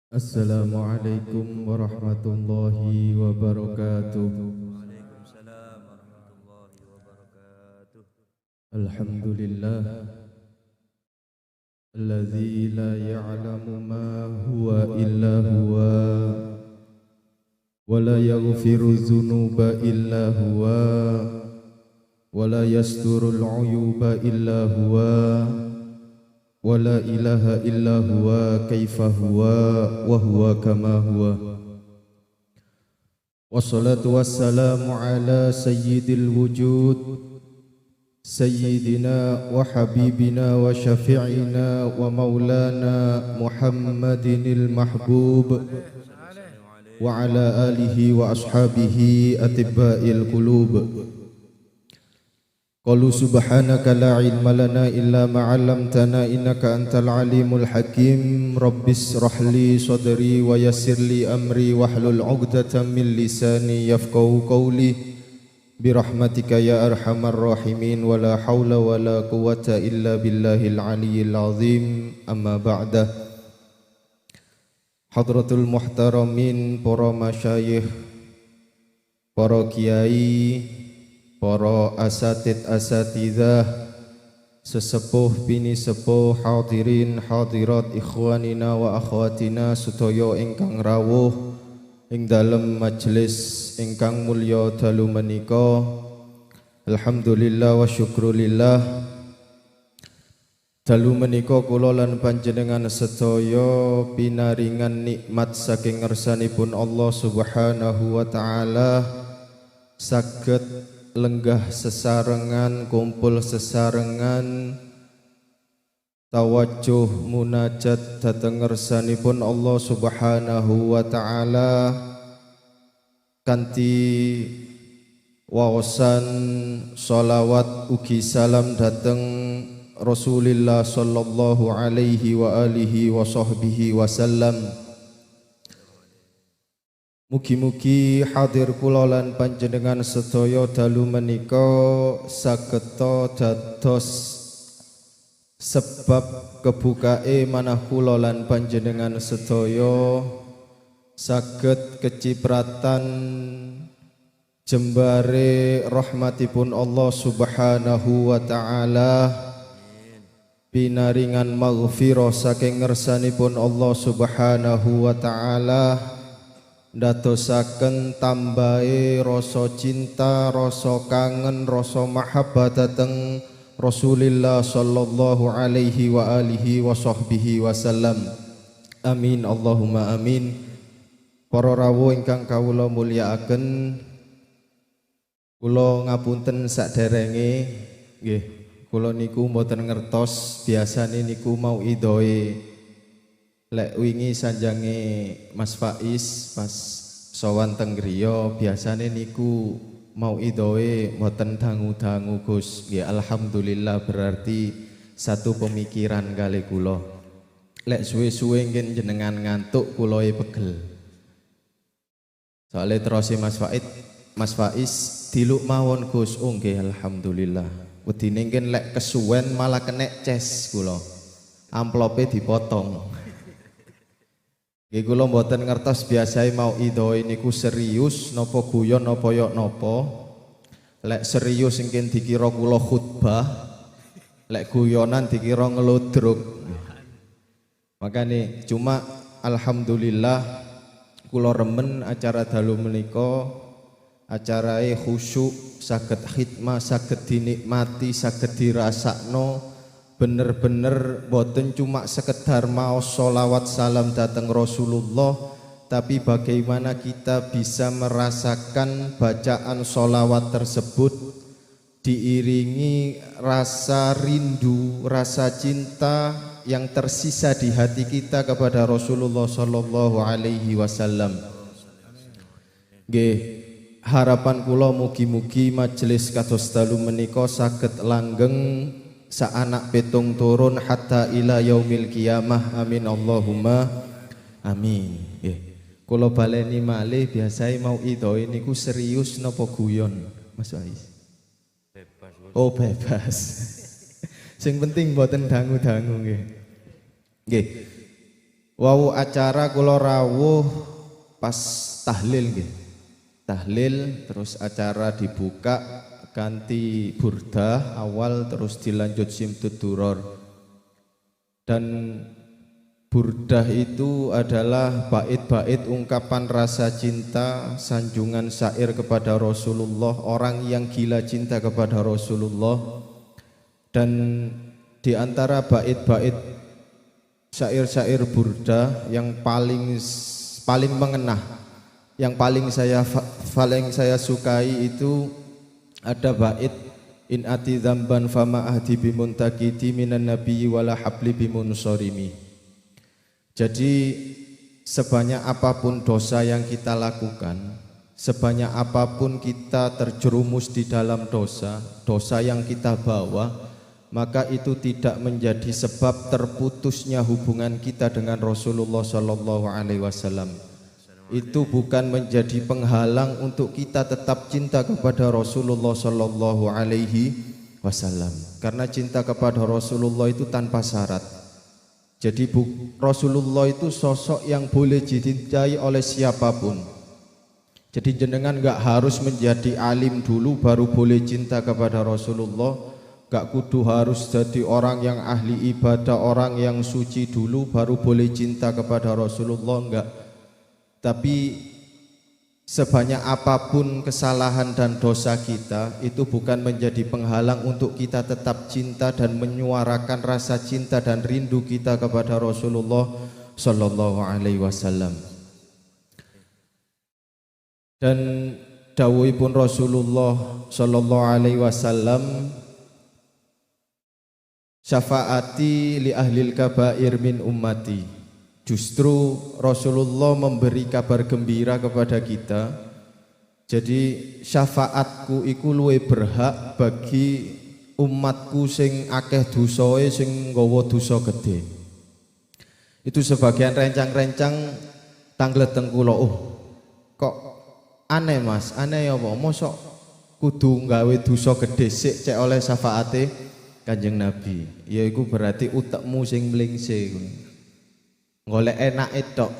Assalamualaikum warahmatullahi wabarakatuh. Waalaikumsalam warahmatullahi wabarakatuh. Alhamdulillah alladzi la ya'lamu ma huwa illa huwa wa la yaghfiru dzunuba illa huwa wa la yasturul uyuba illa huwa wa la ilaha illa huwa kaifa huwa wa huwa kama huwa. Wassalatu wassalamu ala sayyidil wujud Sayyidina wa habibina wa syafi'ina wa maulana Muhammadinil mahbub wa ala alihi wa ashabihi atibba'il qulub. Qalu subhanaka la ilma lana illa ma 'allamtana innaka antal alimul hakim. Rabbis rahli sadri wa yassir li amri wahlul 'uqdatam min lisani yafqahu qawli. Birahmatika ya arhamar rahimin wa la hawla wa la quwwata illa billahil aliyyil azim. Amma ba'da. Hadratul muhtaramin, para masyayikh, para kiai, para asatidzah, sesepuh bini sepuh, hadirin hadirat, ikhwanina wa akhwatina sedaya ingkang rawuh ing dalem majelis ingkang mulya dalu menika. Alhamdulillah wa syukrulillah, dalu menika kula lan panjenengan sedaya pinaringan nikmat saking ngersanipun Allah Subhanahu wa taala, saged lenggah sesarengan, kumpul sesarengan, tawajjuh munajat dhateng ngersanipun Allah Subhanahu wa taala kanthi waosan sholawat ugi salam dhateng Rasulillah sallallahu alaihi wa alihi wa sahbihi wasallam. Mugi-mugi hadir kula lan panjenengan sedaya dalu menika sageta dados sebab kebukae manah kula lan panjenengan sedaya saged kecipratan jembare rahmatipun Allah Subhanahu wa taala, pinaringan maghfirah saking ngersanipun Allah Subhanahu wa taala, ndadosaken tambahe rasa cinta, rasa kangen, rasa mahabbah dhateng Rasulillah sallallahu alaihi wa alihi wa sahbihi wasallam. Amin Allahumma amin. Para rawuh ingkang kawula mulyakaken, kula ngapunten saderenge nggih, kula niku mboten ngertos biasane niku mau idoe. Lek wingi sanjange Mas Faiz pas sowan teng griya biasane niku mau idoe mboten dangu-dangu Gus. Nggih alhamdulillah, berarti satu pemikiran kali kula. Lek suwe-suwe ngen jenengan ngantuk kula pegel. Soale terus Mas Faiz diluk mawon Gus. Oh nggih alhamdulillah. Wedine ngen lek kesuwen malah kenek ces kula. Amplope dipotong. Nggih kula mboten ngertos biasae mau idoe niku serius napa guyon napa yok napa. Lek serius engken dikira kula khutbah, lek guyonan dikira ngelodruk. Makane cuma alhamdulillah kula remen acara dalu menika, acarae khusyuk, saged khidmah, saged dinikmati, saged dirasakno, bener-bener boten cuma sekedar maos sholawat salam datang Rasulullah, tapi bagaimana kita bisa merasakan bacaan sholawat tersebut diiringi rasa rindu, rasa cinta yang tersisa di hati kita kepada Rasulullah sallallahu alaihi wasallam. Nggih, harapan kula mugi-mugi majelis kados dalu menika saged langgeng saanak petung turun hatta ila yaumil qiyamah. Amin Allahumma amin. Nggih. Kula baleni malih biasae mau idoe niku serius napa guyon Mas Faiz? Bebas. Oh bebas. Sing penting mboten dangu-dangu nggih. Nggih. Wau acara kula rawuh pas tahlil nggih. Tahlil terus acara dibuka ganti burdah awal terus dilanjut simtud duror. Dan burdah itu adalah bait-bait ungkapan rasa cinta, sanjungan syair kepada Rasulullah, orang yang gila cinta kepada Rasulullah. Dan di antara bait-bait syair-syair burdah yang paling mengenah, yang paling saya sukai itu ada bait in ati dzamban fama ahdi bimuntakidi minan nabiyyi wala habli bimunsorimi. Jadi sebanyak apapun dosa yang kita lakukan, sebanyak apapun kita terjerumus di dalam dosa yang kita bawa, maka itu tidak menjadi sebab terputusnya hubungan kita dengan Rasulullah Shallallahu Alaihi Wasallam. Itu bukan menjadi penghalang untuk kita tetap cinta kepada Rasulullah Shallallahu Alaihi Wasallam. Karena cinta kepada Rasulullah itu tanpa syarat. Jadi Rasulullah itu sosok yang boleh dicintai oleh siapapun. Jadi jenengan gak harus menjadi alim dulu baru boleh cinta kepada Rasulullah. Gak kudu harus jadi orang yang ahli ibadah, orang yang suci dulu baru boleh cinta kepada Rasulullah, enggak. Tapi sebanyak apapun kesalahan dan dosa kita, itu bukan menjadi penghalang untuk kita tetap cinta dan menyuarakan rasa cinta dan rindu kita kepada Rasulullah Sallallahu Alaihi Wasallam. Dan dawuhipun Rasulullah Sallallahu Alaihi Wasallam, syafaati li ahlil kabair min ummati. Justru Rasulullah memberi kabar gembira kepada kita. Jadi syafaatku iku luwih berhak bagi umatku sing akeh dosae, sing nggawa dosa gede. Itu sebagian rencang-rencang tanglet kula. Kok aneh Mas, aneh apa? Mosok kudu nggawe dosa gede sik cek oleh syafaate Kanjeng Nabi. Ya iku berarti utekmu sing mlingse. Golek enake tok.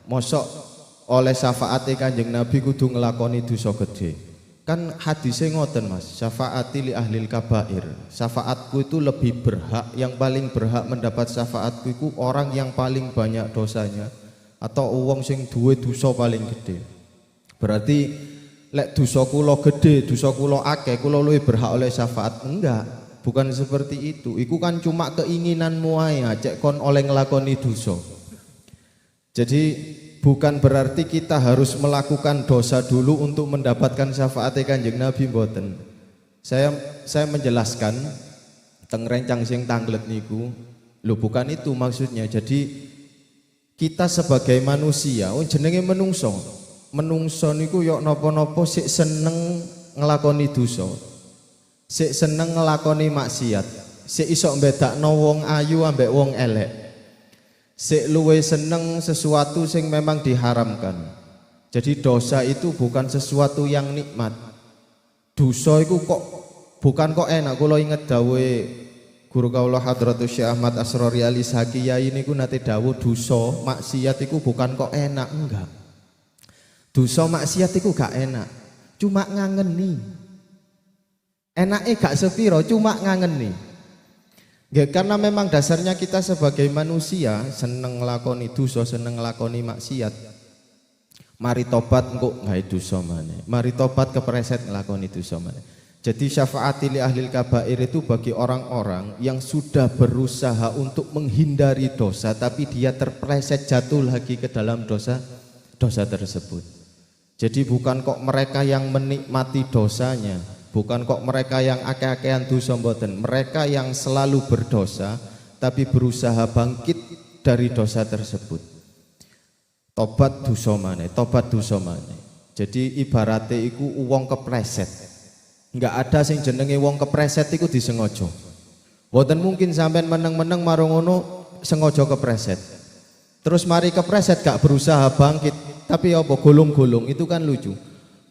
Mosok oleh syafaate Kanjeng Nabi kudu nglakoni dosa gede. Kan hadise ngoten Mas, syafaati li ahlil kabair. Syafaatku itu lebih berhak, yang paling berhak mendapat syafaatku itu orang yang paling banyak dosanya atau wong sing duwe dosa paling gede. Berarti lek dosa kula gede, dosa kula akeh, kula luwih berhak oleh syafaat. Enggak, bukan seperti itu. Iku kan cuma keinginanmu ae, cek kon oleh nglakoni dosa. Jadi bukan berarti kita harus melakukan dosa dulu untuk mendapatkan syafaat Kanjeng Nabi, mboten. Saya menjelaskan teng rencang sing tanglet niku, lho bukan itu maksudnya. Jadi kita sebagai manusia, jenenge menungso. Menungso niku yo napa-napa sik seneng nglakoni dosa. Sik seneng nglakoni maksiat. Sik iso mbedakno wong ayu ambek wong elek. Sik luwe seneng sesuatu sing memang diharamkan. Jadi dosa itu bukan sesuatu yang nikmat. Dosa itu bukan kok enak. Kula inget dawuhe guru kaula Hadratus Syekh Ahmad Asrori Ali Sakiyai niku nate dawuh dosa maksiat iku bukan kok enak, enggak. Dosa maksiat iku gak enak, cuma ngangeni. Enake gak sepiro, cuma ngangeni. Karena memang dasarnya kita sebagai manusia seneng nglakoni dosa, seneng nglakoni maksiat. Mari tobat engko gawe dosa maneh. Mari tobat kepreset nglakoni dosa maneh. Jadi syafaati li ahlil kabair itu bagi orang-orang yang sudah berusaha untuk menghindari dosa tapi dia terpreset jatuh lagi ke dalam dosa tersebut. Jadi bukan kok mereka yang menikmati dosanya, bukan kok mereka yang akeh-akehan dosa, mboten. Mereka yang selalu berdosa tapi berusaha bangkit dari dosa tersebut. Tobat dosa maneh, tobat dosa maneh. Jadi ibaratnya iku wong kepleset. Enggak ada sing jenenge wong kepleset iku disengaja. Mboten mungkin sampean meneng-meneng marang ngono sengaja kepleset. Terus mari kepleset gak berusaha bangkit, tapi apa golong-golong, itu kan lucu.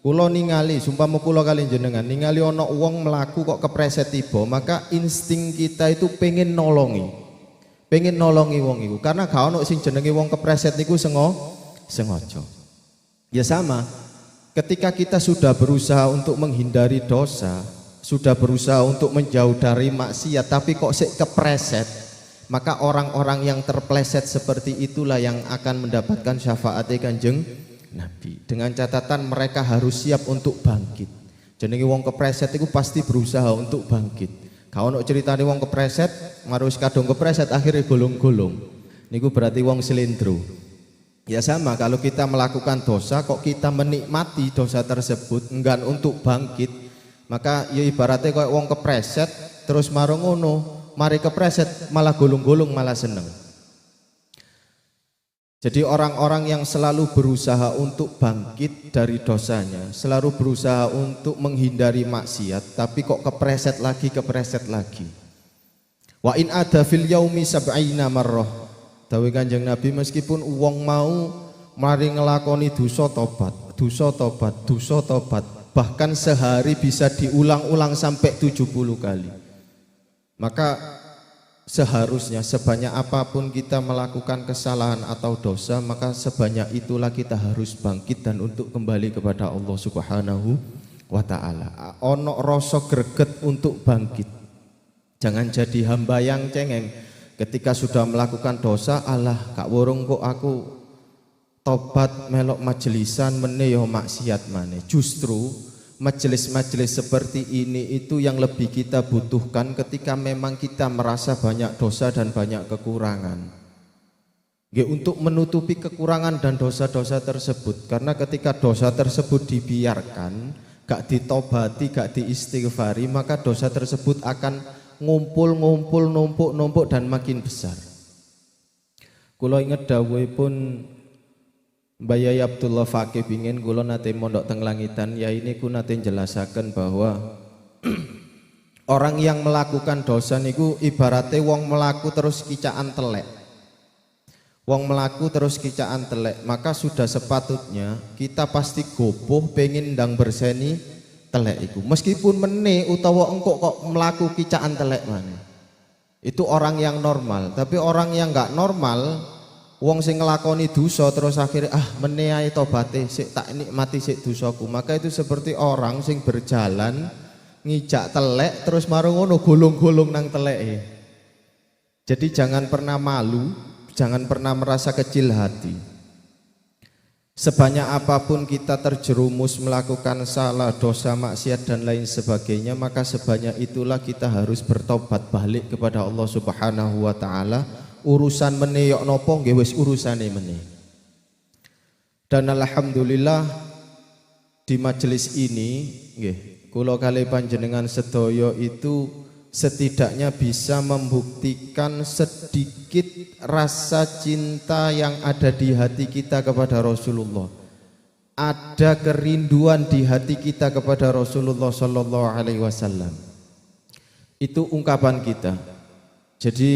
Kula ningali, sumpah kula kali jenengan ningali ana wong mlaku kok kepleset tiba, maka insting kita itu pengen nolongi. pengen nolongi wong iku karena gak ono sing jenenge wong kepreset niku sengaja. Ya sama, ketika kita sudah berusaha untuk menghindari dosa, sudah berusaha untuk menjauh dari maksiat tapi kok sik kepreset, maka orang-orang yang terpleset seperti itulah yang akan mendapatkan syafaatnya Kanjeng Nabi. Dengan catatan mereka harus siap untuk bangkit. Jenenge wong kepreset itu pasti berusaha untuk bangkit. Kalau ono ceritane wong kepreset, marus kadung kepreset akhirnya golong-golong. Niku berarti wong selendro. Ya sama, kalau kita melakukan dosa kok kita menikmati dosa tersebut enggan untuk bangkit, maka ya ibaratnya kayak wong kepreset terus marung ngono, mari kepreset malah golong-golong malah seneng. Jadi orang-orang yang selalu berusaha untuk bangkit dari dosanya, selalu berusaha untuk menghindari maksiat, tapi kok kepreset lagi. Wa in ada fil yaumi sab'ina marrah. Dawuh Kanjeng Nabi, meskipun wong mau mari ngelakoni dosa tobat, bahkan sehari bisa diulang-ulang sampai 70 kali. Maka seharusnya sebanyak apapun kita melakukan kesalahan atau dosa, maka sebanyak itulah kita harus bangkit dan untuk kembali kepada Allah Subhanahu wa ta'ala. Ono rasa greget untuk bangkit. Jangan jadi hamba yang cengeng. Ketika sudah melakukan dosa, alah kak worong kok aku tobat melok majelisan meneh yo maksiat maneh. Justru majelis-majelis seperti ini itu yang lebih kita butuhkan ketika memang kita merasa banyak dosa dan banyak kekurangan. Untuk menutupi kekurangan dan dosa-dosa tersebut, karena ketika dosa tersebut dibiarkan, gak ditobati, gak diistighfari, maka dosa tersebut akan ngumpul, numpuk dan makin besar. Kula inget dawuhipun Mbah Yai Abdullah Fakih pingin kula nate mondok teng Langitan, ya ini ku nate jelasaken bahwa orang yang melakukan dosa niku ibaratnya wong melaku terus kicaan telek. Wong melaku terus kicaan telek, maka sudah sepatutnya kita pasti gopoh pengen ndang berseni telek iku. Meskipun meneh utawa engkok kok melaku kicaan telek maneh. Itu orang yang normal, tapi orang yang enggak normal, wong sing nglakoni dosa terus akhirnya meneh ae tobaté sik tak nikmati sik dosaku, maka itu seperti orang sing berjalan ngijak telek terus marung ngono golong-golong nang teleke. Jadi jangan pernah malu, jangan pernah merasa kecil hati. Sebanyak apapun kita terjerumus melakukan salah, dosa, maksiat dan lain sebagainya, maka sebanyak itulah kita harus bertobat balik kepada Allah Subhanahu wa ta'ala. Urusan meneh yok nopo nggih wis urusane meneh. Dan alhamdulillah di majelis ini nggih kula kalih panjenengan sedaya itu setidaknya bisa membuktikan sedikit rasa cinta yang ada di hati kita kepada Rasulullah. Ada kerinduan di hati kita kepada Rasulullah sallallahu alaihi wasallam. Itu ungkapan kita. Jadi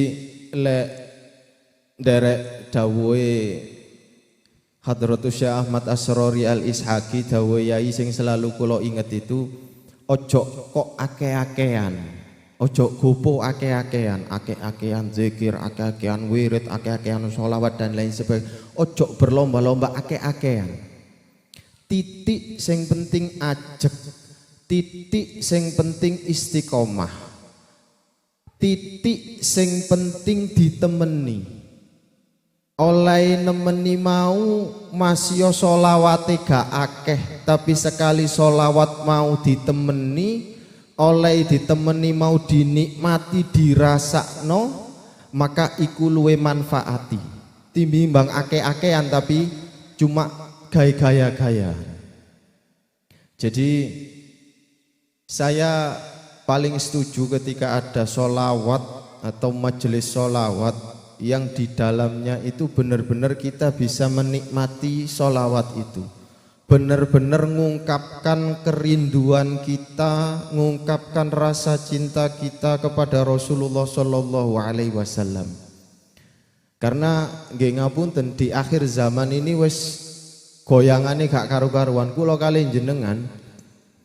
derek dawuhe Hadratus Syekh Ahmad Asrori Al-Ishaqi, dawuhe yai sing selalu kula inget itu, ojo kok ake-akean, ojo gopo ake-akean, ake-akean zikir, ake-akean wirid, ake-akean sholawat dan lain sebagainya. Ojo berlomba-lomba ake-akean. Titik sing penting ajek, titik sing penting istiqomah, titik sing penting ditemeni. Oleh nemeni mau masya sholawate gak akeh, tapi sekali sholawat mau ditemeni, oleh ditemeni mau dinikmati dirasakno, maka iku luwe manfaati tinimbang akeh-akehan tapi cuma gaya-gaya. Jadi saya paling setuju ketika ada sholawat atau majelis sholawat yang di dalamnya itu benar-benar kita bisa menikmati sholawat itu, benar-benar mengungkapkan kerinduan kita, mengungkapkan rasa cinta kita kepada Rasulullah Shallallahu Alaihi Wasallam. Karena nggih ngapunten di akhir zaman ini wis goyangane gak karu-karuan. Kula kalian jenengan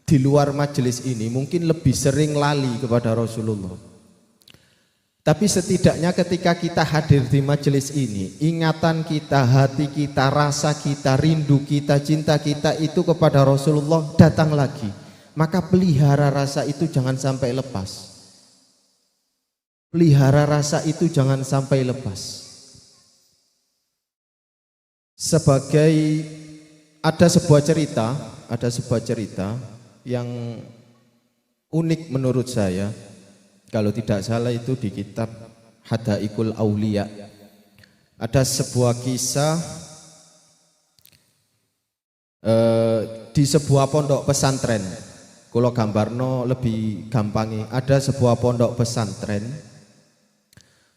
di luar majelis ini mungkin lebih sering lali kepada Rasulullah. Tapi setidaknya ketika kita hadir di majelis ini, ingatan kita, hati kita, rasa kita, rindu kita, cinta kita itu kepada Rasulullah datang lagi. Maka pelihara rasa itu jangan sampai lepas. Pelihara rasa itu jangan sampai lepas. Sebagai ada sebuah cerita yang unik menurut saya. Kalau tidak salah itu di kitab Hadaikul Aulia. Ada sebuah kisah di sebuah pondok pesantren. Kalau gambarno lebih gampangi. Ada sebuah pondok pesantren.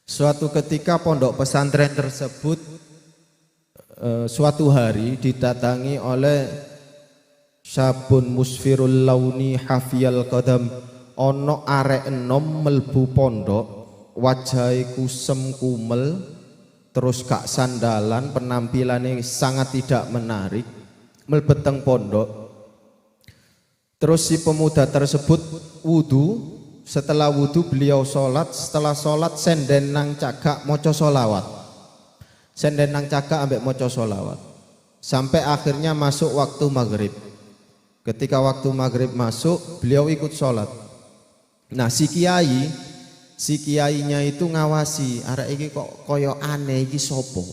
Suatu ketika pondok pesantren tersebut suatu hari didatangi oleh syabun musfirul launi hafiyal qadam. Ono arek enom melbu pondok, wajahnya kusem kumel, terus gak sandalan, penampilannya sangat tidak menarik, melbeteng pondok. Terus si pemuda tersebut wudu, setelah wudu beliau sholat, setelah sholat senden nang cagak moco sholawat, senden nang cagak ambek moco sholawat, sampai akhirnya masuk waktu maghrib. Ketika waktu maghrib masuk, beliau ikut sholat. Nah si kiainya itu ngawasi, arek iki kok koyo aneh iki sopo.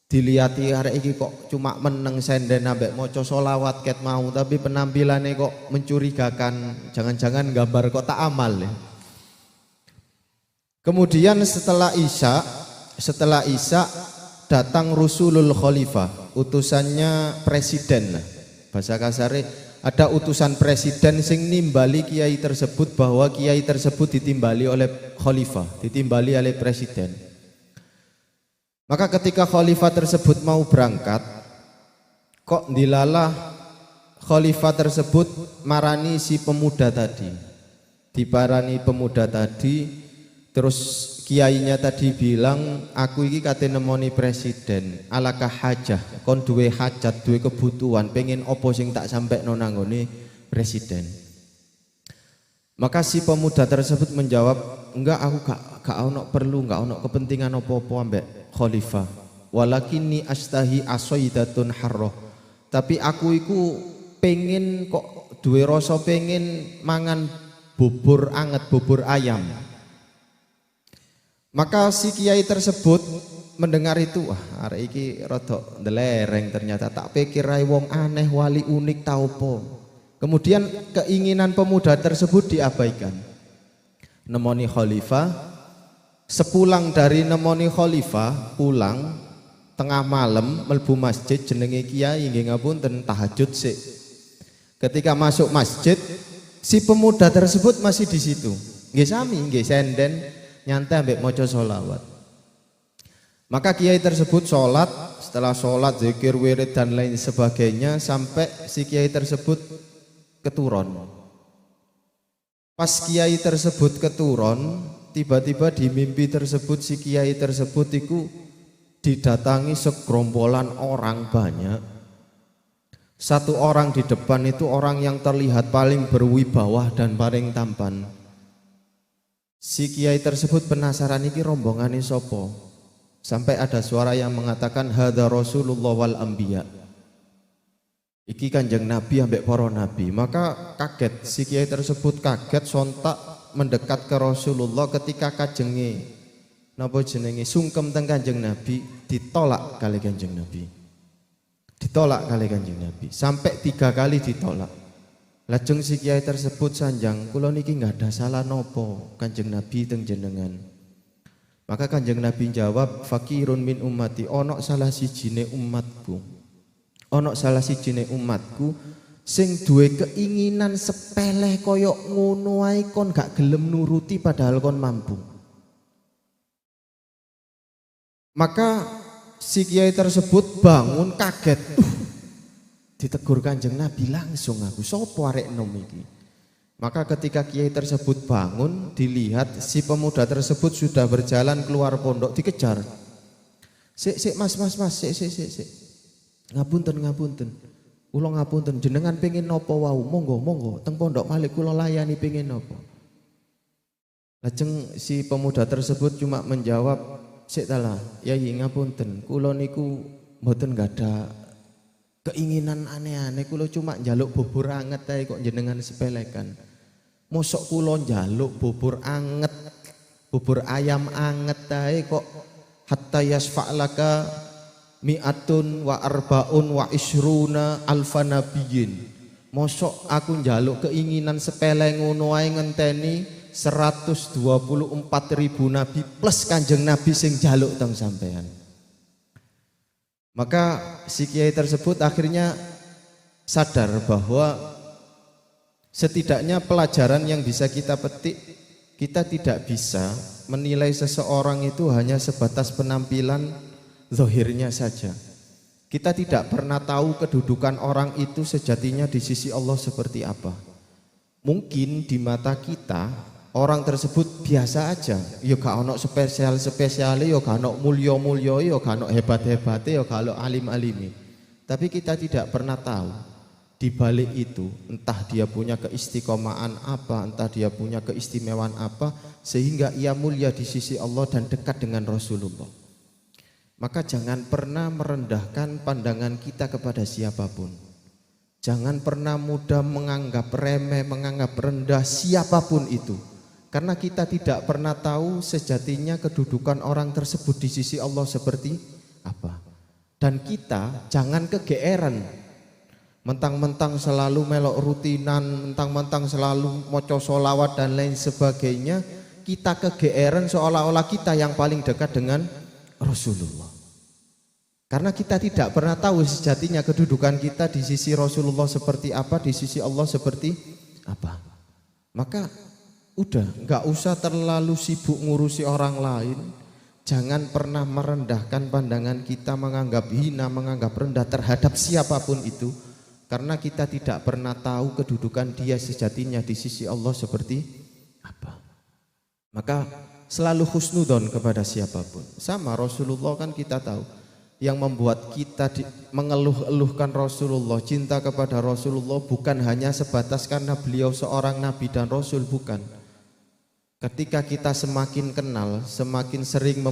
Diliati arek iki kok cuma meneng senden ambek maca sholawat ket mau, tapi penampilannya kok mencurigakan, jangan-jangan gambar kotak amal ya. Kemudian setelah Isya datang Rusulul Khalifah, utusannya presiden lah. Bahasa kasare ada utusan presiden sing nimbali kiai tersebut bahwa kiai tersebut ditimbali oleh khalifah, ditimbali oleh presiden. Maka ketika khalifah tersebut mau berangkat, kok dilalah khalifah tersebut marani si pemuda tadi. Diparani pemuda tadi, terus kiainya tadi bilang, aku iki kate nemoni presiden, alakah hajah, kon duwe hajat, duwe kebutuhan, pengen opo sing tak sampai nonanggone presiden. Maka si pemuda tersebut menjawab, enggak, aku gak ono perlu, gak ono kepentingan opo-opo ambek khalifah. Walakini astahi asoidatun harroh. Tapi aku iku pengen kok duwe rasa pengen mangan bubur anget, bubur ayam. Maka si kiai tersebut mendengar itu, wah arek iki rodok ndelereng ternyata, tak pikir ae wong aneh wali unik tau po. Kemudian keinginan pemuda tersebut diabaikan. Nemoni khalifah, sepulang dari nemoni khalifah, pulang tengah malam melbu masjid jenenge kiai nggih ngapunten tahajud sik. Ketika masuk masjid, si pemuda tersebut masih di situ. Nggih sami, nggih senden nyantai ambek maca sholawat. Maka kiai tersebut sholat, setelah sholat zikir wirid dan lain sebagainya sampai si kiai tersebut keturun. Pas kiai tersebut keturun, tiba-tiba di mimpi tersebut si kiai tersebut itu didatangi segerombolan orang banyak. Satu orang di depan itu orang yang terlihat paling berwibawa dan paling tampan. Si kiai tersebut penasaran iki rombongan sopo. Sampai ada suara yang mengatakan hadza Rasulullah wal anbiya. Iki Kanjeng Nabi ambek para nabi. Maka kaget, si kiai tersebut kaget sontak mendekat ke Rasulullah ketika kajenge napa jenenge sungkem teng Kanjeng Nabi ditolak kali Kanjeng Nabi. Ditolak kali Kanjeng Nabi. Sampai 3 kali ditolak. Lajeng si kiai tersebut sanjang, kula niki nggak ada salah nopo Kanjeng Nabi teng jenengan. Maka Kanjeng Nabi jawab, fakirun min ummati, ono salah sijine umatku. Ono salah sijine umatku sing duwe keinginan sepele koyok ngono ae kon gak gelem nuruti padahal kon mampu. Maka si kiai tersebut bangun kaget. Ditegur Kanjeng Nabi langsung, aku sopo arek enom iki. Maka ketika kiai tersebut bangun, dilihat si pemuda tersebut sudah berjalan keluar pondok, dikejar. Sik mas, sik. Ngapunten. Kula ngapunten, jenengan pengen nopo wau? Monggo, teng pondok malih kula layani pengen nopo. Lajeng si pemuda tersebut cuma menjawab, "Sik talah, Yai ngapunten, kula niku mboten gadah keinginan aneh-aneh, kula cuma njaluk bubur anget ae kok jenengan sepelekan. Mosok kula njaluk bubur anget, bubur ayam anget ae kok hatta yasfa'laka mi'atun wa arbaun wa isruna alfa nabiyyin. Mosok aku njaluk keinginan sepele ngono ae ngenteni 124.000 nabi plus Kanjeng Nabi sing jaluk teng sampean." Maka si kiai tersebut akhirnya sadar bahwa setidaknya pelajaran yang bisa kita petik, kita tidak bisa menilai seseorang itu hanya sebatas penampilan zahirnya saja. Kita tidak pernah tahu kedudukan orang itu sejatinya di sisi Allah seperti apa. Mungkin di mata kita orang tersebut biasa aja, ya gak ono spesial-spesiale, ya gak ono mulya-mulya, ya gak ono hebat-hebate, ya gak ono alim-alimi. Tapi kita tidak pernah tahu di balik itu entah dia punya keistiqomahan apa, entah dia punya keistimewaan apa sehingga ia mulia di sisi Allah dan dekat dengan Rasulullah. Maka jangan pernah merendahkan pandangan kita kepada siapapun. Jangan pernah mudah menganggap remeh, menganggap rendah siapapun itu. Karena kita tidak pernah tahu sejatinya kedudukan orang tersebut di sisi Allah seperti apa. Dan kita jangan kegeeran. Mentang-mentang selalu melok rutinan, mentang-mentang selalu maca sholawat dan lain sebagainya, kita kegeeran seolah-olah kita yang paling dekat dengan Rasulullah. Karena kita tidak pernah tahu sejatinya kedudukan kita di sisi Rasulullah seperti apa, di sisi Allah seperti apa. Maka udah, nggak usah terlalu sibuk ngurusi orang lain. Jangan pernah merendahkan pandangan kita, menganggap hina, menganggap rendah terhadap siapapun itu. Karena kita tidak pernah tahu kedudukan dia sejatinya di sisi Allah seperti apa. Maka selalu husnudon kepada siapapun. Sama Rasulullah kan kita tahu. Yang membuat kita mengeluh-eluhkan Rasulullah, cinta kepada Rasulullah bukan hanya sebatas karena beliau seorang nabi dan rasul, bukan. Ketika kita semakin kenal, semakin sering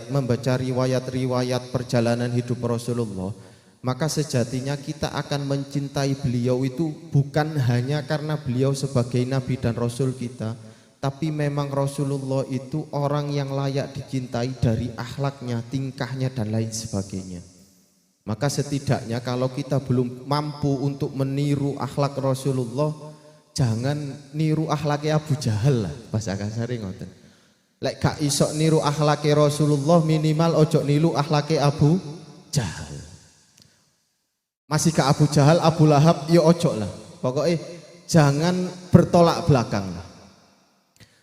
membaca riwayat-riwayat perjalanan hidup Rasulullah, maka sejatinya kita akan mencintai beliau itu bukan hanya karena beliau sebagai nabi dan rasul kita, tapi memang Rasulullah itu orang yang layak dicintai dari akhlaknya, tingkahnya dan lain sebagainya. Maka setidaknya kalau kita belum mampu untuk meniru akhlak Rasulullah, jangan niru akhlaknya Abu Jahal lah, bahasa kasare ngoten. Lek gak iso niru akhlaknya Rasulullah, minimal ojo niru akhlaknya Abu Jahal. Masih ke Abu Jahal, Abu Lahab, ya ojo lah. Pokoknya jangan bertolak belakang lah.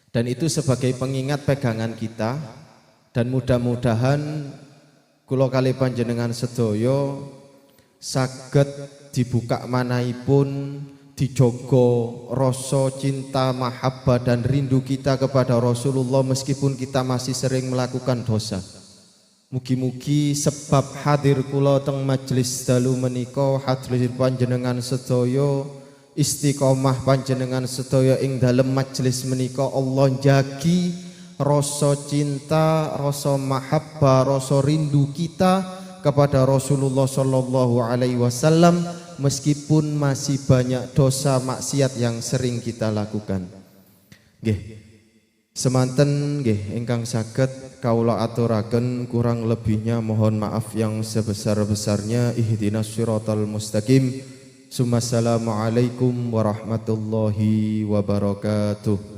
Dan itu sebagai pengingat pegangan kita. Dan mudah-mudahan kula kali panjenengan sedaya saged dibuka manahipun, dijogo rasa cinta, mahabbah dan rindu kita kepada Rasulullah meskipun kita masih sering melakukan dosa. Mugi-mugi sebab hadir kula teng majelis dalu menika, hadir panjenengan sedaya, istiqomah panjenengan sedaya ing dalem majelis menika, Allah jagi rasa cinta, rasa mahabbah, rasa rindu kita kepada Rasulullah sallallahu alaihi wasallam meskipun masih banyak dosa maksiat yang sering kita lakukan. Nggih. Semanten nggih ingkang saged kaula aturaken, kurang lebihnya mohon maaf yang sebesar-besarnya. Ihdinas siratal mustaqim. Assalamualaikum warahmatullahi wabarakatuh.